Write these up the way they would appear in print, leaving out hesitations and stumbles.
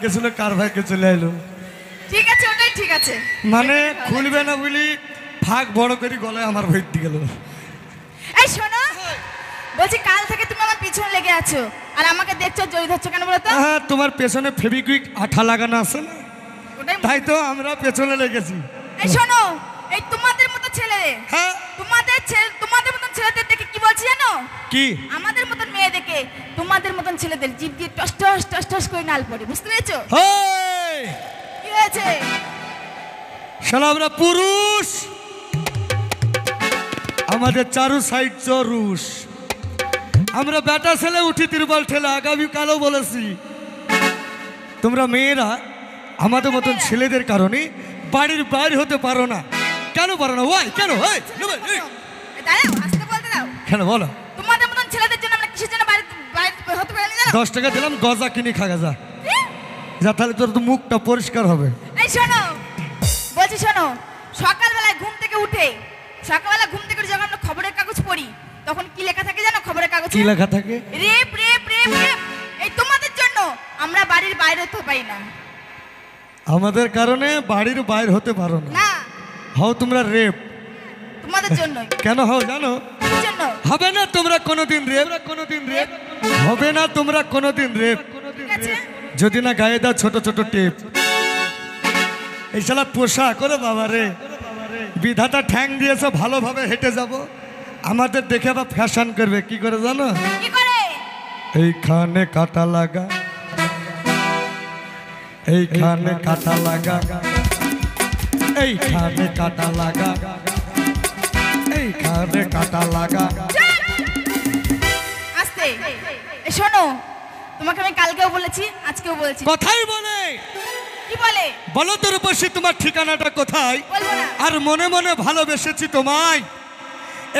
গেছিল কার ভাইকে চলে এলো। ঠিক আছে, ওটাই ঠিক আছে। মানে খুলবে না বলি ফাঁক বড় করে গলায় আমার ভেট দিয়ে গেল। এই শোনো, বলছি কাল থেকে তুমি আমার পিছনে লেগে আছো আর আমাকে দেখছো, জড়িয়ে ধরছো কেন বলো তো? হ্যাঁ, তোমার পেছনে ফেবিকুইক আঠা লাগানো আছে না, ওটাই তাই তো আমরা পেছনে লেগেছি। এই শোনো, এই তোমাদের মতো ছেলে, হ্যাঁ, তোমাদের মতন ছেলেদের দেখে কি বলছি জানো? কি? আমাদের মতন মেয়ে দেখে তোমাদের মতন ছেলেদের জিভ দিয়ে টস টস টস টস করে নাল পড়ে, বুঝতে পেরেছো? হেই, কি হয়েছে? শালা আমরা পুরুষ, আমাদের চারু সাইড চরুষ, আমরা বেটা ছেলে উঠি তিরুবল ঠেলে। আগামী কালও বলেছি তোমরা মেয়েরা আমাদের মতন ছেলেদের কারণে বাড়ির বাইরে হতে পারো না। কেন পারো না? ওয়াই কেন? দাঁড়াও, আসতে বলতে দাও। কেন বলো? তোমাদের মতন ছেলেদের জন্য আমরা কিসের জন্য বাইরে হতে পারি না জানো? 10 টাকা দিলাম, গজা কিনে খাগা যা যা, তাহলে তোর তো মুখটা পরিষ্কার হবে। এই শোনো, বলছি শোনো, সকালবেলায় ঘুম থেকে উঠে যখন আমরা খবরের কাগজ পড়ি, তখন কি লেখা থাকে জানো খবরের কাগজে? কি লেখা থাকে? Rape rape rape rape. এই তোমাদের জন্য আমরা বাড়ির বাইরে হতে পারি না। আমাদের কারণে বাড়ির বাইরে হতে পারো না? না, হও তোমরা রেপ। তোমাদের জন্য। কেন হও জানো? কি জন্য? হবে না তোমরা কোনোদিন রেপ, হবে না তোমরা কোনোদিন রেপ, ঠিক আছে? যদি না গায়ে দাও ছোট ছোট টেপ। এই শালা পোশাক করে বাবা রে, বিধাতা ঠ্যাং দিয়েছে ভালোভাবে হেঁটে যাব, আমাদের দেখে আবার ফ্যাশন করবে। কি করে জানো? কি করে? এইখানে কাটা লাগা, এইখানে কাটা লাগা, এইখানে কাটা লাগা, এইখানে কাটা লাগা। আস্তে। এই শোনো, তোমাকে আমি কালকেও বলেছি, আজকেও বলেছি। কথাই বলে। কি বলে? বলো তোর বসে তোমার ঠিকানাটা কোথায়? বলবো না। আর মনে মনে ভালোবেসেছি তোমায়।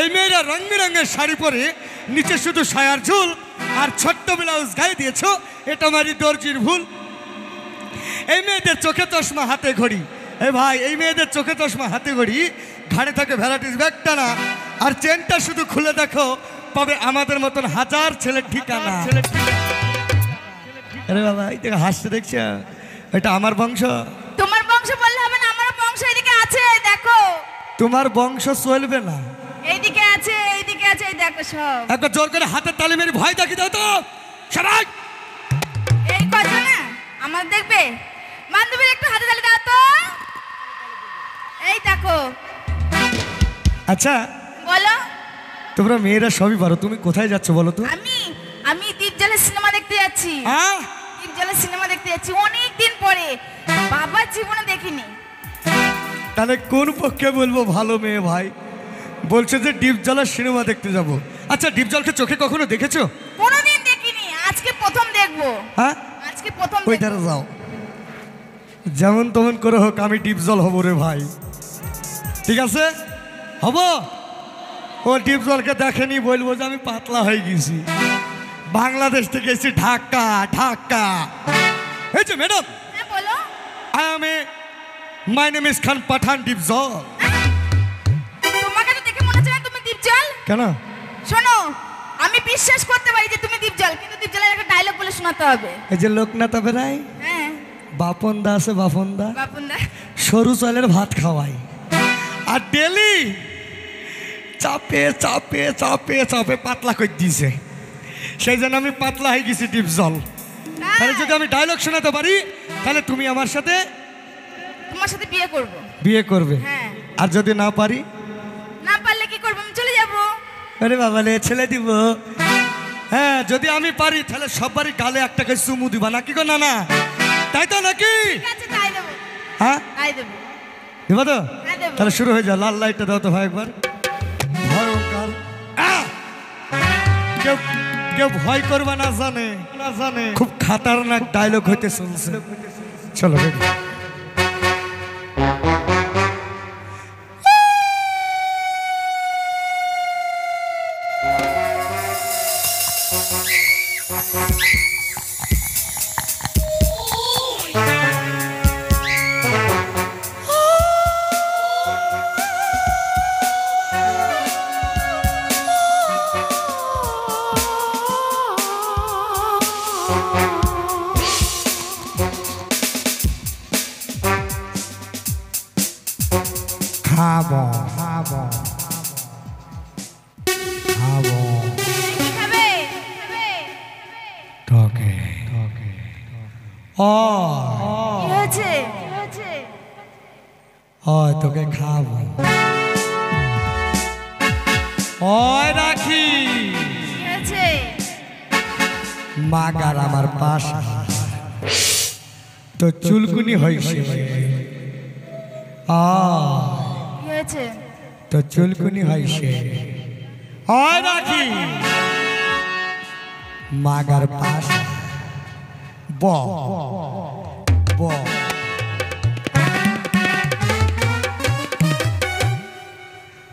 এই মেয়েরা রং বেরঙের শাড়ি পরে নিচে শুধু সায়ার ঝুল আর ছোট্ট ব্লাউজ গায়ে দিয়েছো, এটা আমারই দর্জির ভুল। এই মেয়েদের চোখে চশমা হাতে ঘড়ি, এ ভাই এই মেয়েদের চোখে চশমা হাতে ঘড়ি, ঘাড়ে থাকে ভ্যারাইটিস ব্যাগটা না, আর চেনটা শুধু খুলে দেখো, পাবে আমাদের মতন হাজার ছেলের ঠিকানা। আরে বাবা, এই থেকে হাসতে দেখছো, এটা আমার বংশ। তোমার বংশ বললে হবে না, আমার বংশ এদিকে আছে, দেখো। তোমার বংশ চলবে না। এইদিকে আছে, এইদিকে আছে, এই দেখো সব। একবার জোর করে হাতের তালি মেরে ভয় দেখিয়ে দাও তো সবাই। এই কথা না আমার দেখবে, বান্ধবীর একটু হাতে তালি দাও তো। এই দেখো। আচ্ছা বলো। তোমরা মেয়েরা সবই পারো, তুমি কোথায় যাচ্ছ বলো তো? আমি দ্বীপজলের সিনেমা দেখতে যাচ্ছি। হ্যাঁ, দ্বীপজলের সিনেমা দেখতে যাচ্ছি অনেক দিন পরে, বাবার জীবনে দেখিনি। তাহলে কোন পক্ষে বলবো ভালো মেয়ে ভাই? বলছে যে ডিপজলের সিনেমা দেখতে যাব। আচ্ছা, ডিপজলকে চোখে কখনো দেখেছো? কোনোদিন দেখিনি, আজকে প্রথম দেখবো। হ্যাঁ, আজকে প্রথম ওই দেখবো। ধারে যাও, যেমন তেমন করে হোক আমি ডিপজল হব রে ভাই। ঠিক আছে, হব। ও ডিপজলকে দেখেনি, বলবো যে আমি পাতলা হয়ে গেছি, বাংলাদেশ থেকে এসেছি ঢাকা। ঢাকা এই যে ম্যাডাম, হ্যাঁ বলো। মাই নেম ইজ খান পাঠান ডিপজল। তোমাকে তো দেখে মনে হচ্ছে না তুমি দ্বীপজল। কেন? শোনো, আমি বিশ্বাস করতে পারি যে তুমি দ্বীপজল, কিন্তু দ্বীপজলের একটা ডায়লগ বলে শোনাতে হবে। এই যে লোকনাথ বেড়াই, হ্যাঁ বাপন দা আছে, বাপন দা বাপুন দা সরু চালের ভাত খাওয়াই, আর ডেলি চাপে চাপে চাপে চাপে পাতলা করে দিয়েছে, সেই জন্য আমি পাতলা হয়ে গেছি ডিপজল। তাহলে যদি আমি ডায়লগ শোনাতে পারি, তাহলে তুমি আমার সাথে তোমার সাথে বিয়ে করব। বিয়ে করবে। হ্যাঁ। আর যদি না পারি? না পারলে কি করব? আমি চলে যাব। আরে বাবা রে, ছেলে দিব। হ্যাঁ, যদি আমি পারি তাহলে সবারই গালে একটা করে চুমু দিবা, নাকি গো? না না, তাই তো নাকি? ঠিক আছে, তাই দেব। হ্যাঁ, তাই দেব। দিবা তো? হ্যাঁ দেব। তাহলে শুরু হয়ে যা। লাল লাইটটা দাও তো ভাই একবার। ভয়ঙ্কর। কেউ কেউ ভয় করবা না জানে, খুব খাতারনাক ডায়লগ হইতে চলছে। চলো রেডি। খাবো খাবো খাবো কি খাবে? তোকে ও কি হয়েছে? ও তোকে খাবো ওই রাখি কি হয়েছে? মাগার আমার পাশ তো চুলকুনি হয়েছে কি হয়েছে? তো চুলকুনি হয়েছে ওই রাখি মাগার পাশ ব ব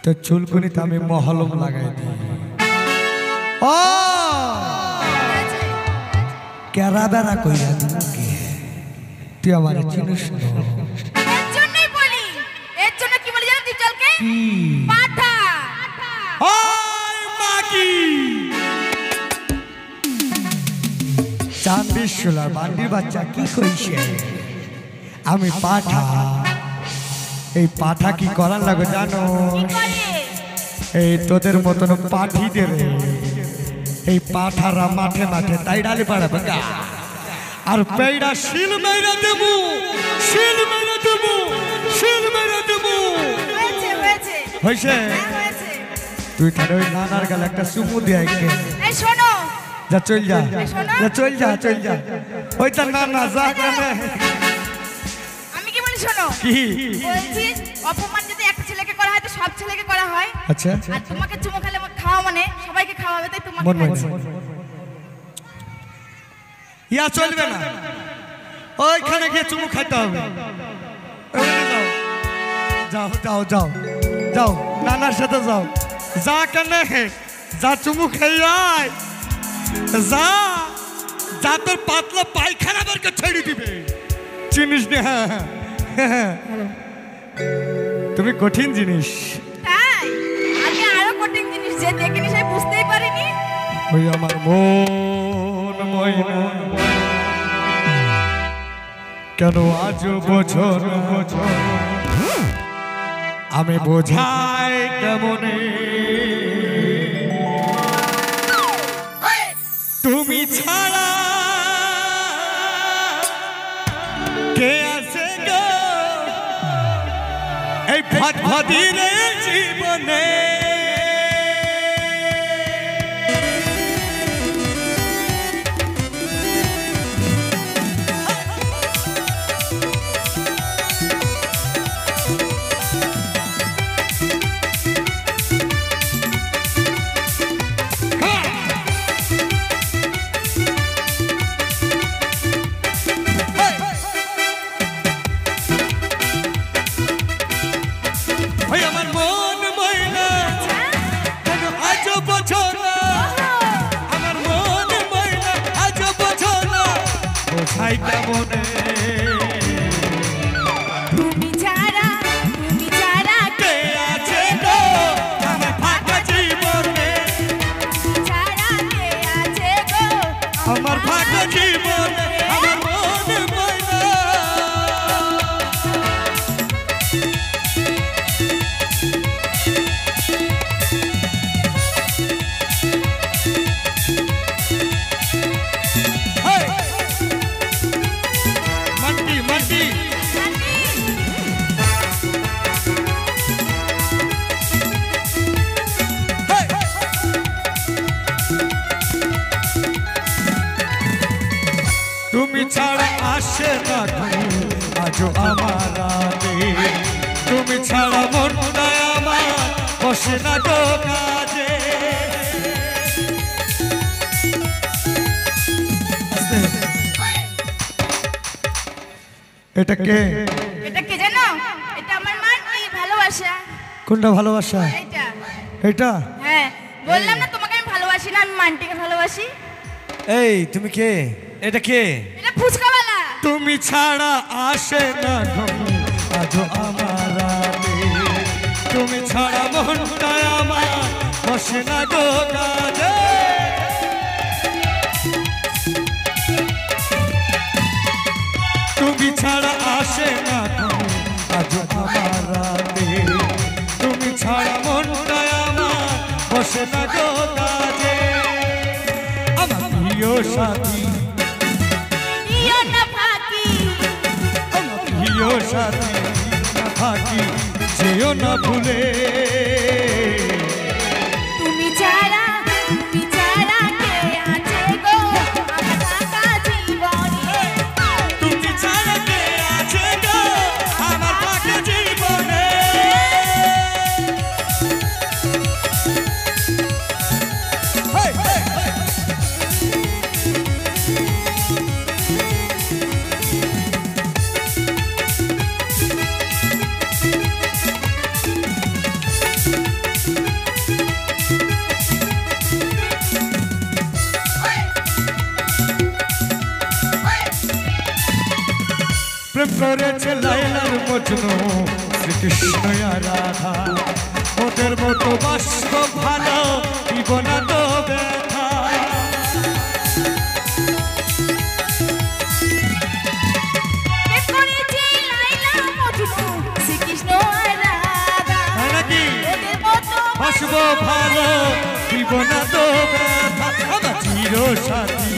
তো চুলকুনিতে আমি মহলম লাগাই দিই ও কেরা বেড়া কইরা তুই আমার চিনিস না এর জন্যই বলি, এর জন্য কি বলি জানো দিচালকে? কি? পাঠা। ওই মাগি চান্দির সোলার বান্ডির বাচ্চা কি কইছে আমি পাঠা এই পাঠা কি করার লাগে জানো কি করে? এই তোদের মতন পাঠিদের এই পাঠারা মাঠে মাঠে তাই ডালি পাড়াবে গা আর পেড়া শিল মেরে দেবো শিল মেরে দেবো শিল মেরে দেবো হয়েছে। হয়েছে হ্যাঁ, হয়েছে। তুই তাহলে ওই নানার গালে একটা চুমু দিয়ে আইকে এই শোনো, যা চল যা যা চল যা ওই তার নানা যা কেন আমি কি বলি শোনো, কি বলছি অপমান যদি একটা ছেলেকে করা হয় তো সব ছেলেকে করা হয়। আচ্ছা আর তোমাকে চুমু খেলে খাওয়া মানে সবাইকে খাওয়াবে, তাই তোমাকে মন মন খাওয়াচ্ছে। ইয়া চলবে না ওইখানে গিয়ে চুমু খাইতে হবে ওইখানে যাও যাও যাও যাও যাও নানার সাথে যাও যা কেন যা চুমু খাই আয় যা যা তোর পাতলা পায়খানা বেরকে ছেড়ে দিবে চিনিস না হ্যাঁ তুমি কঠিন জিনিস তাই আমি আরো কঠিন জিনিস যে দেখিনি সে বুঝতেই পারিনি। ওই আমার মন ময়না কেন আজ বছর বছর আমি বোঝাই কেমনে তুমি ছাড়া কে আছে গো এই ফটফটির জীবনে ওই আমার মন ময়না কেন আজ বছর আমার মন ময়না আজ বছর বোঝাই কেমনে তুমি ছাড়া কে আছে গো আমার ফাঁকা জীবনে ছাড়া কে আছে গো আমার ফাঁকা জীবনে আমার মন ময়না মাটি মাটি তুমি ছাড়া আসে না আজ আমার রাতে তুমি ছাড়া মনটা আমার বসে না তো কাজে এটা কে এটা কে জানো? এটা আমার মাটি ভালোবাসা। কোনটা ভালোবাসা এইটা এটা হ্যাঁ, বললাম না তোমাকে আমি ভালোবাসি না, আমি মানটিকে ভালোবাসি। এই তুমি কে? এটা কে? এটা ফুচকাওয়ালা। তুমি ছাড়া আসে না আজ আমার রাতে তুমি ছাড়া মনটা আমার বসে না গো কাজে তুমি ছাড়া আসে না আজ আমার রাতে আসে না গো কাজে আমার প্রিয় সাথী দিও না ফাঁকি আমার প্রিয় সাথী ফাঁকি যেও না ভুলে তুমি ছাড়া কে আছে গো আমার ফাঁকা জীবনে তুমি ছাড়া কে আছে গো আমার ফাঁকা জীবনে হেই, হেই, হেই। প্রেম করেছে লাইলার মজনু শ্রীকৃষ্ণ আর রাধা ওদের মতো বাস্ত ভালো দিব না তো ব্যথা প্রেম করেছে লাইলা মজনু শ্রীকৃষ্ণ আর রাধা তাই নাকি ওদের মতো বাসবো ভালো দিব না তো ব্যথা আমার চির সাথী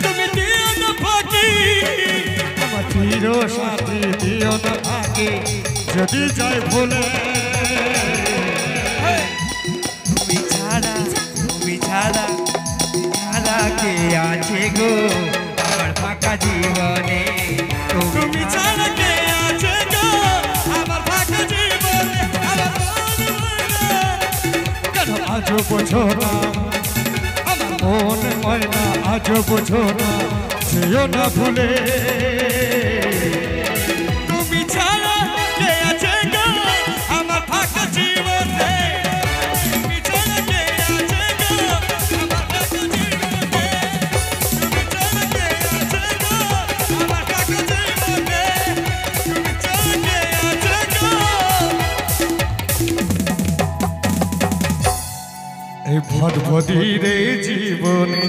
তুমি দিও না ফাঁকি আমার চির সাথী দিও না ফাঁকি যদি যাই ভুলে তুমি ছাড়া ছাড়া কে আছে গো আমার ফাঁকা জীবনে তুমি ছাড়া কে আছে গো আমার ফাঁকা জীবনে আমার কেন আজও বোঝো না আমার মন ময়না আজও বোঝো না যেও না ভুলে তুমি ছাড়া কে আছে গো আমার ফাঁকা জীবনে তুমি ছাড়া কে আছে গো আমার ফাঁকা জীবনে তুমি ছাড়া কে আছে গো আমার ফাঁকা জীবনে তুমি ছাড়া কে আছে গো এই ভদভদীর জীবনে